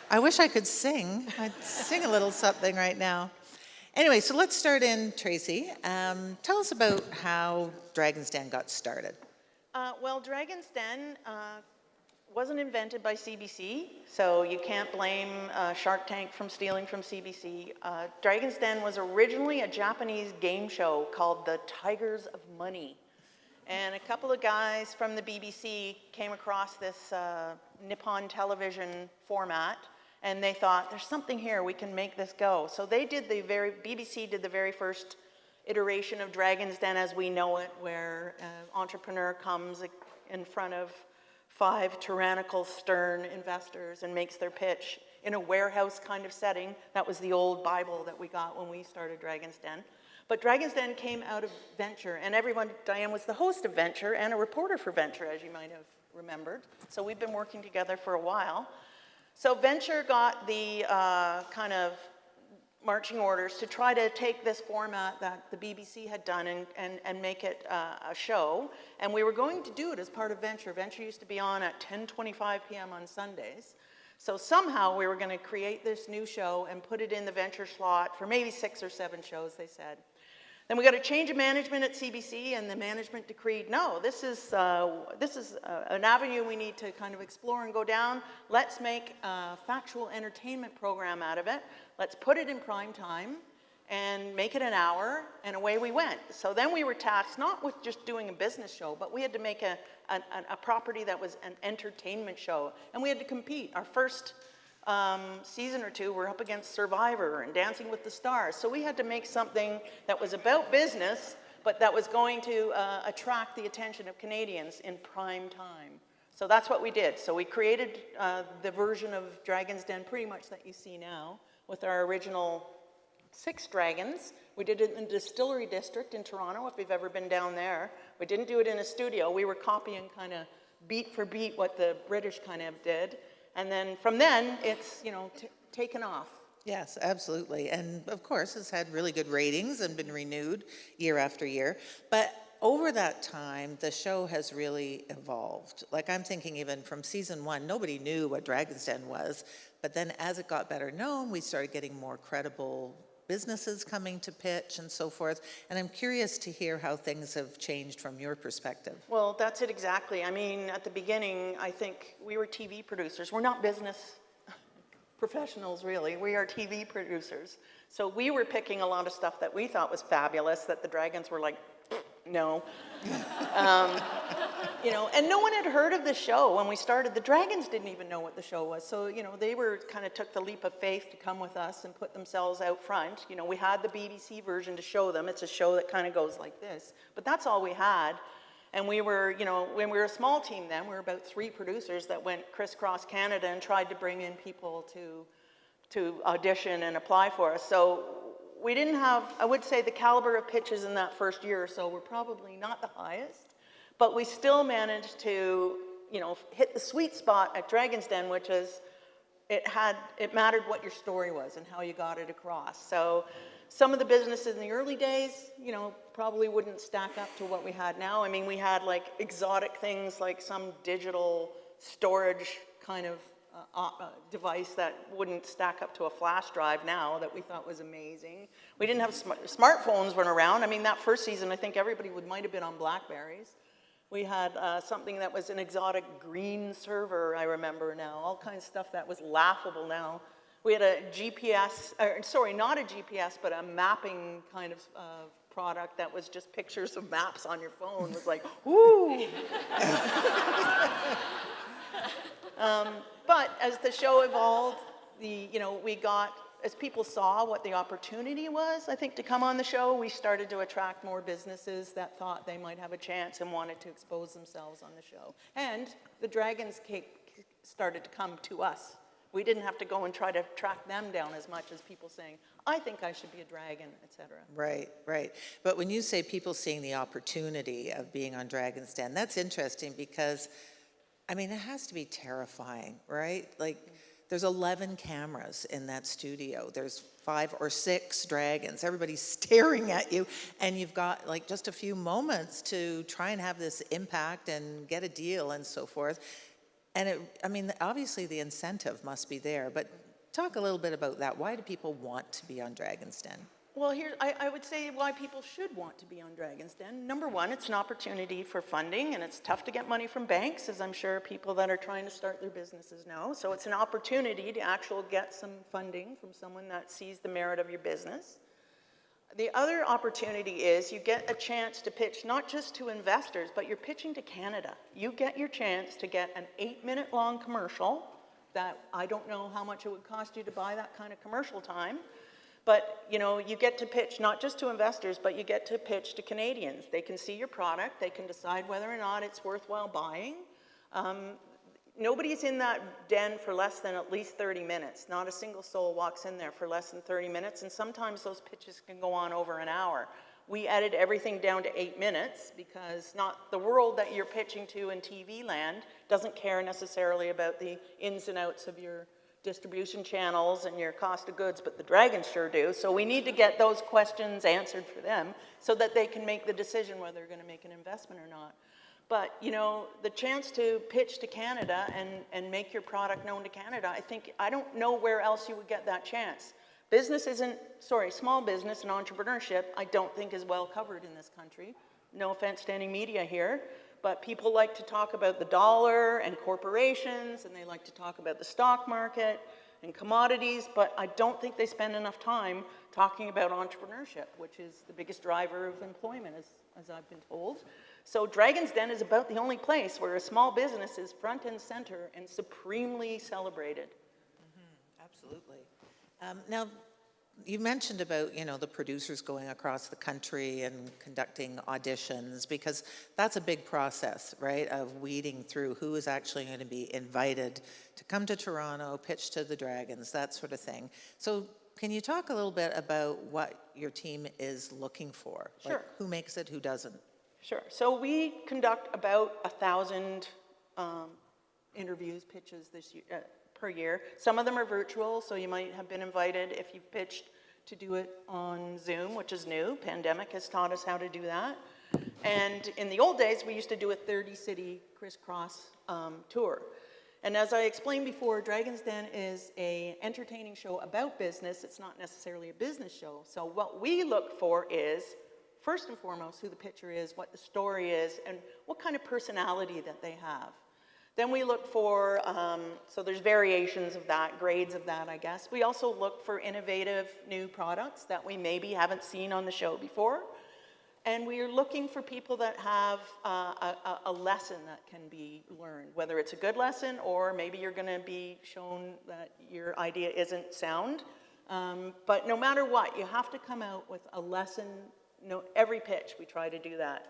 I wish I could sing. I'd sing a little something right now. Anyway, so let's start in, Tracie. Tell us about how Dragon's Den got started. Well, Dragon's Den wasn't invented by CBC, so you can't blame Shark Tank from stealing from CBC. Dragon's Den was originally a Japanese game show called the Tigers of Money. And a couple of guys from the BBC came across this Nippon television format, and they thought, there's something here, we can make this go. So they did BBC did the very first iteration of Dragon's Den as we know it, where an entrepreneur comes in front of 5 tyrannical, stern investors and makes their pitch in a warehouse kind of setting. That was the old Bible that we got when we started Dragon's Den. But Dragon's Den came out of Venture, and Dianne was the host of Venture and a reporter for Venture, as you might have remembered. So we've been working together for a while. So Venture got the kind of marching orders to try to take this format that the BBC had done and make it a show. And we were going to do it as part of Venture. Venture used to be on at 10:25 p.m. on Sundays. So somehow we were going to create this new show and put it in the Venture slot for maybe 6 or 7 shows, they said. Then we got a change of management at CBC, and the management decreed, no, this is an avenue we need to kind of explore and go down. Let's make a factual entertainment program out of it. Let's put it in prime time and make it an hour, and away we went. So then we were tasked not with just doing a business show, but we had to make a property that was an entertainment show, and we had to compete. Our first season or 2, we're up against Survivor and Dancing with the Stars. So we had to make something that was about business, but that was going to attract the attention of Canadians in prime time. So that's what we did. So we created the version of Dragon's Den pretty much that you see now with our original 6 dragons. We did it in the Distillery District in Toronto, if you've ever been down there. We didn't do it in a studio. We were copying kind of beat for beat what the British kind of did. And then from then, it's, taken off. Yes, absolutely. And of course, it's had really good ratings and been renewed year after year. But over that time, the show has really evolved. Like, I'm thinking even from season 1, nobody knew what Dragon's Den was. But then as it got better known, we started getting more credible businesses coming to pitch and so forth. And I'm curious to hear how things have changed from your perspective. Well, that's it exactly. I mean, at the beginning, I think we were TV producers. We're not business professionals, really. We are TV producers. So we were picking a lot of stuff that we thought was fabulous, that the dragons were like, no. And no one had heard of the show when we started. The dragons didn't even know what the show was. So, they were kind of took the leap of faith to come with us and put themselves out front. We had the BBC version to show them. It's a show that kind of goes like this. But that's all we had. And we were, when we were a small team then, we were about 3 producers that went crisscross Canada and tried to bring in people to audition and apply for us. So we didn't have, I would say the caliber of pitches in that first year or so were probably not the highest, but we still managed to, hit the sweet spot at Dragon's Den, which is it mattered what your story was and how you got it across. So some of the businesses in the early days, probably wouldn't stack up to what we had now. I mean, we had like exotic things like some digital storage kind of device that wouldn't stack up to a flash drive now that we thought was amazing. We didn't have smartphones weren't around. I mean, that first season, I think everybody might have been on Blackberries. We had something that was an exotic green server, I remember now. All kinds of stuff that was laughable now. We had a GPS, not a GPS, but a mapping kind of product that was just pictures of maps on your phone. It was like, woo! But as the show evolved, we got, as people saw what the opportunity was, I think, to come on the show, we started to attract more businesses that thought they might have a chance and wanted to expose themselves on the show. And the dragons started to come to us. We didn't have to go and try to track them down as much as people saying, I think I should be a dragon, etc. Right, right. But when you say people seeing the opportunity of being on Dragon's Den, that's interesting because, I mean, it has to be terrifying, right? Like, there's 11 cameras in that studio. There's 5 or 6 dragons. Everybody's staring at you, and you've got like just a few moments to try and have this impact and get a deal and so forth. And I mean, obviously the incentive must be there, but talk a little bit about that. Why do people want to be on Dragon's Den? Well, I would say why people should want to be on Dragon's Den. Number one, it's an opportunity for funding, and it's tough to get money from banks, as I'm sure people that are trying to start their businesses know. So it's an opportunity to actually get some funding from someone that sees the merit of your business. The other opportunity is you get a chance to pitch not just to investors, but you're pitching to Canada. You get your chance to get an 8-minute long commercial that I don't know how much it would cost you to buy that kind of commercial time. But, you know, you get to pitch not just to investors, but you get to pitch to Canadians. They can see your product. They can decide whether or not it's worthwhile buying. Nobody's in that den for less than at least 30 minutes. Not a single soul walks in there for less than 30 minutes, and sometimes those pitches can go on over an hour. We edit everything down to 8 minutes because not the world that you're pitching to in TV land doesn't care necessarily about the ins and outs of your distribution channels and your cost of goods, but the dragons sure do. So we need to get those questions answered for them so that they can make the decision whether they're going to make an investment or not. But, you know, the chance to pitch to Canada and make your product known to Canada, I don't know where else you would get that chance. Small business and entrepreneurship, I don't think is well covered in this country. No offense to any media here, but people like to talk about the dollar and corporations, and they like to talk about the stock market and commodities, but I don't think they spend enough time talking about entrepreneurship, which is the biggest driver of employment, as I've been told. So Dragon's Den is about the only place where a small business is front and center and supremely celebrated. Absolutely. Now, you mentioned about, you know, the producers going across the country and conducting auditions, because that's a big process, right, of weeding through who is actually going to be invited to come to Toronto, pitch to the Dragons, that sort of thing. So can you talk a little bit about what your team is looking for? Sure. Like, who makes it, who doesn't? Sure. So we conduct about 1,000 interviews, pitches this year, per year. Some of them are virtual, so you might have been invited if you've pitched to do it on Zoom, which is new. Pandemic has taught us how to do that. And in the old days, we used to do a 30-city crisscross tour. And as I explained before, Dragon's Den is an entertaining show about business. It's not necessarily a business show. So what we look for is, first and foremost, who the pitcher is, what the story is, and what kind of personality that they have. Then we look for, so there's variations of that, grades of that, I guess. We also look for innovative new products that we maybe haven't seen on the show before. And we are looking for people that have a lesson that can be learned, whether it's a good lesson or maybe you're going to be shown that your idea isn't sound. But no matter what, you have to come out with a lesson. Every pitch, we try to do that.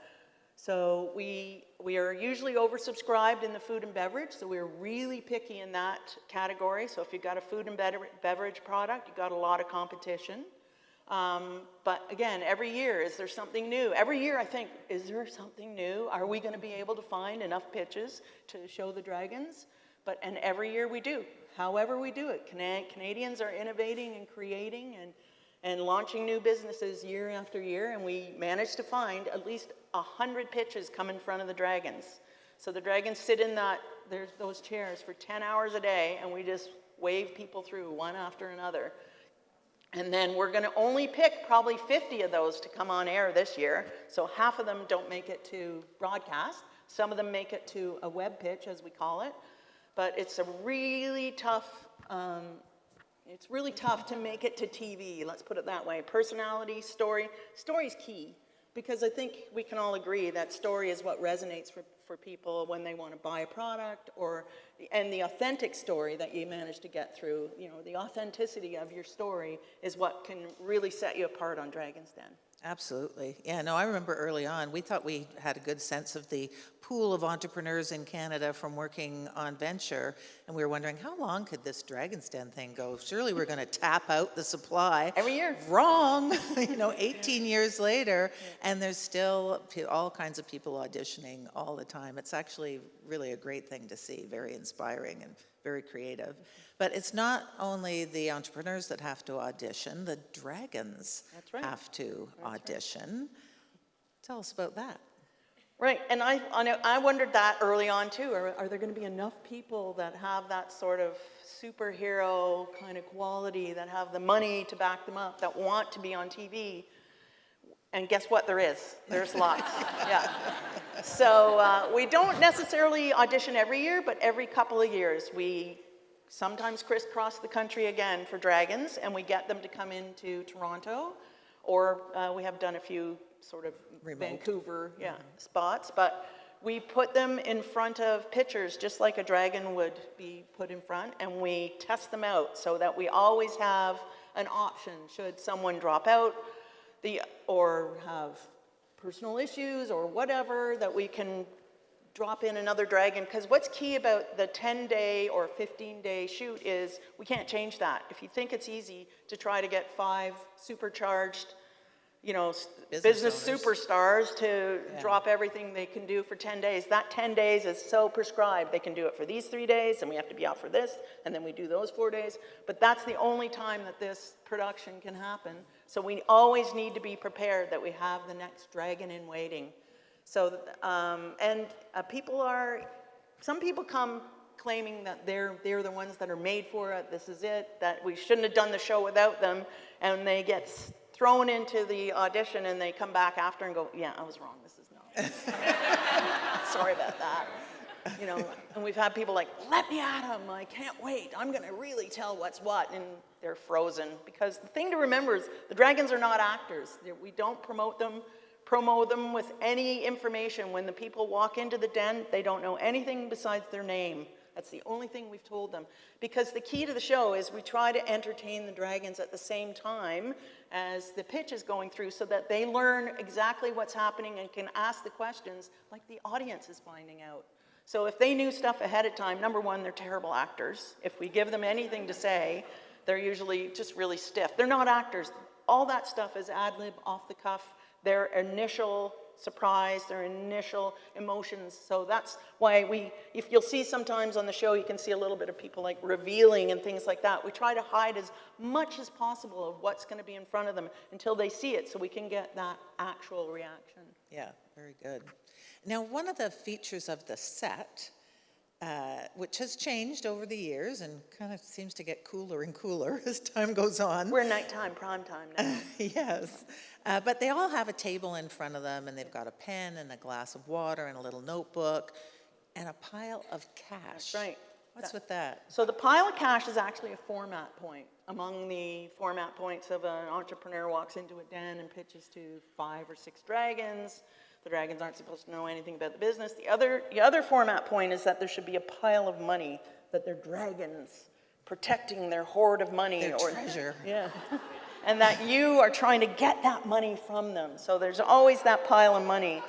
So we are usually oversubscribed in the food and beverage, so we're really picky in that category. So if you've got a food and beverage product, you've got a lot of competition. But again, every year, is there something new? Every year I think, is there something new? Are we going to be able to find enough pitches to show the Dragons? And every year we do. However we do it. Canadians are innovating and creating and launching new businesses year after year, and we managed to find at least 100 pitches come in front of the Dragons. So the Dragons sit in those chairs for 10 hours a day, and we just wave people through one after another. And then we're going to only pick probably 50 of those to come on air this year. So half of them don't make it to broadcast. Some of them make it to a web pitch, as we call it. But it's a really tough, it's really tough to make it to TV, let's put it that way. Personality, story. Story's key, because I think we can all agree that story is what resonates for people when they want to buy a product, and the authentic story that you manage to get through, the authenticity of your story is what can really set you apart on Dragon's Den. Absolutely. Yeah, no, I remember early on, we thought we had a good sense of the pool of entrepreneurs in Canada from working on venture, and we were wondering, how long could this Dragon's Den thing go? Surely we're going to tap out the supply. Every year. Wrong. 18 years later, and there's still all kinds of people auditioning all the time. It's actually really a great thing to see, very inspiring and very creative. But it's not only the entrepreneurs that have to audition, the Dragons have to audition. Tell us about that. Right, and I wondered that early on too. Are there going to be enough people that have that sort of superhero kind of quality, that have the money to back them up, that want to be on TV? And guess what? There is. There's lots. Yeah. So we don't necessarily audition every year, but every couple of years we sometimes crisscross the country again for dragons, and we get them to come into Toronto, or we have done a few sort of Remote. Vancouver spots, but we put them in front of pitchers just like a dragon would be put in front, and we test them out so that we always have an option should someone drop out or have personal issues or whatever, that we can drop in another dragon. Because what's key about the 10-day or 15-day shoot is we can't change that. If you think it's easy to try to get 5 supercharged, you know, business owners. Superstars to drop everything they can do for 10 days. That 10 days is so prescribed. They can do it for these 3 days, and we have to be out for this, and then we do those 4 days. But that's the only time that this production can happen. So we always need to be prepared that we have the next dragon in waiting. So, some people come claiming that they're the ones that are made for it, this is it, that we shouldn't have done the show without them, and they get thrown into the audition and they come back after and go, yeah, I was wrong, this is not. Sorry about that. You know, and we've had people like, let me at him, I can't wait, I'm gonna really tell what's what, and they're frozen. Because the thing to remember is the dragons are not actors. We don't promote them with any information. When the people walk into the den, they don't know anything besides their name. That's the only thing we've told them. Because the key to the show is we try to entertain the dragons at the same time as the pitch is going through, so that they learn exactly what's happening and can ask the questions like the audience is finding out. So if they knew stuff ahead of time, number one, they're terrible actors. If we give them anything to say, they're usually just really stiff. They're not actors. All that stuff is ad lib, off the cuff, their initial surprise, their initial emotions. So that's why if you'll see sometimes on the show, you can see a little bit of people like revealing and things like that. We try to hide as much as possible of what's going to be in front of them until they see it, so we can get that actual reaction. Yeah, very good. Now, one of the features of the set, which has changed over the years and kind of seems to get cooler and cooler as time goes on. We're nighttime, prime time now. Yes, but they all have a table in front of them, and they've got a pen and a glass of water and a little notebook and a pile of cash. That's right. What's with that? So the pile of cash is actually a format point. Among the format points of an entrepreneur walks into a den and pitches to 5 or 6 dragons. The dragons aren't supposed to know anything about the business. The other format point is that there should be a pile of money, that they're dragons protecting their hoard of money. Their treasure. Yeah. And that you are trying to get that money from them. So there's always that pile of money.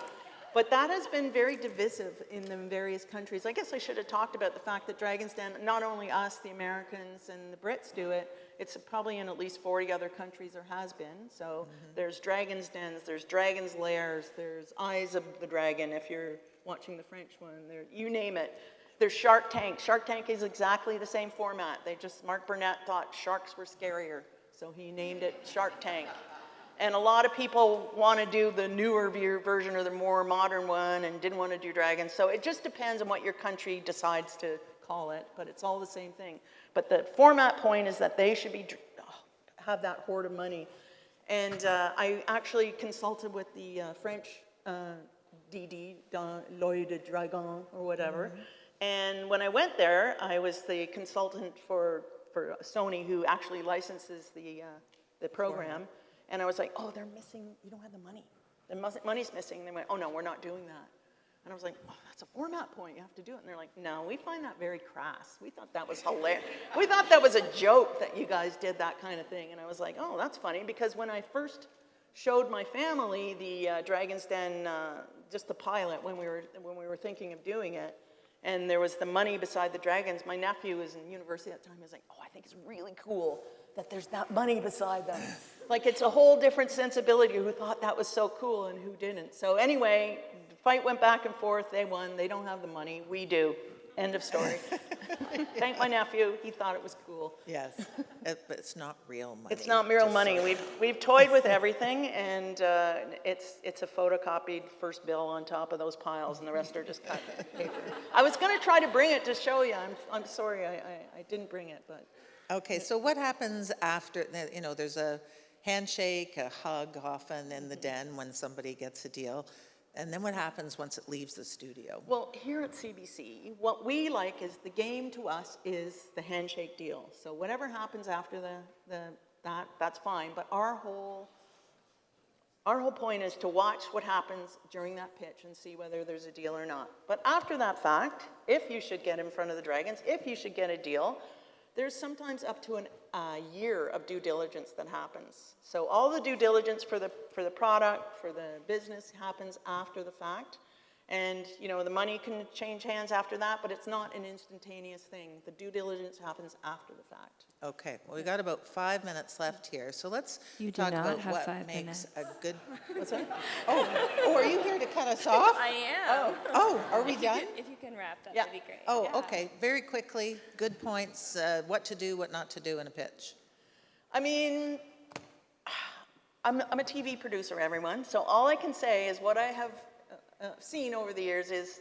But that has been very divisive in the various countries. I guess I should have talked about the fact that Dragon's Den, not only us, the Americans and the Brits do it, it's probably in at least 40 other countries, or has been. So there's Dragon's Dens, there's Dragon's Lairs, there's Eyes of the Dragon if you're watching the French one, you name it. There's Shark Tank. Shark Tank is exactly the same format. Mark Burnett thought sharks were scarier, so he named it Shark Tank. And a lot of people want to do the newer version or the more modern one and didn't want to do dragons. So it just depends on what your country decides to call it, but it's all the same thing. But the format point is that they should have that hoard of money. And I actually consulted with the French DD, L'Oeil de Dragon, or whatever. And when I went there, I was the consultant for Sony, who actually licenses the program. And I was like, oh, they're missing, you don't have the money. The money's missing. And they went, oh, no, we're not doing that. And I was like, oh, that's a format point, you have to do it. And they're like, no, we find that very crass. We thought that was hilarious. We thought that was a joke that you guys did that kind of thing. And I was like, oh, that's funny, because when I first showed my family the Dragon's Den, just the pilot, when we were thinking of doing it, and there was the money beside the dragons, my nephew was in university at the time. He was like, oh, I think it's really cool that there's that money beside them. Like, it's a whole different sensibility, who thought that was so cool and who didn't. So anyway, the fight went back and forth. They won. They don't have the money. We do. End of story. Thank my nephew, he thought it was cool. Yes, but it's not real money. It's not real just money. so- We've toyed with everything, and it's a photocopied first bill on top of those piles, and the rest are just cut paper. I was going to try to bring it to show you. I'm sorry I didn't bring it, but. Okay, so what happens after, you know, there's a handshake, a hug often in the den when somebody gets a deal, and then what happens once it leaves the studio? Well, here at CBC, what we like is the game to us is the handshake deal. So whatever happens after that's fine, but our whole point is to watch what happens during that pitch and see whether there's a deal or not. But after that fact, if you should get in front of the Dragons, if you should get a deal, there's sometimes up to a year of due diligence that happens. So all the due diligence for the product, for the business happens after the fact. And, you know, the money can change hands after that, but it's not an instantaneous thing. The due diligence happens after the fact. Okay, well, we got about 5 minutes left here, so let's You do talk not about have what 5 makes minutes. a good, What's that? oh, are you here to cut us off? I am. Oh, are we done? If you can wrap, that Yeah. would be great. Oh, Yeah. okay, very quickly, good points, what to do, what not to do in a pitch. I mean, I'm a TV producer, everyone, so all I can say is what I have seen over the years is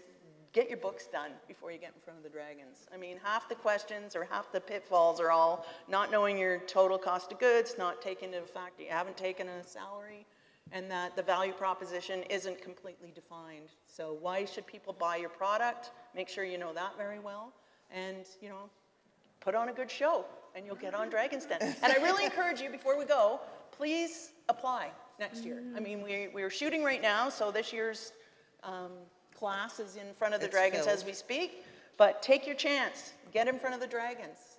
get your books done before you get in front of the Dragons. I mean, half the questions or half the pitfalls are all not knowing your total cost of goods, not taking into fact that you haven't taken a salary, and that the value proposition isn't completely defined. So why should people buy your product? Make sure you know that very well, and, you know, put on a good show, and you'll get on Dragon's Den. And I really encourage you, before we go, please apply next year. I mean, we're shooting right now, so this year's class is in front of the It's Dragons filled. as we speak, but take your chance. Get in front of the Dragons.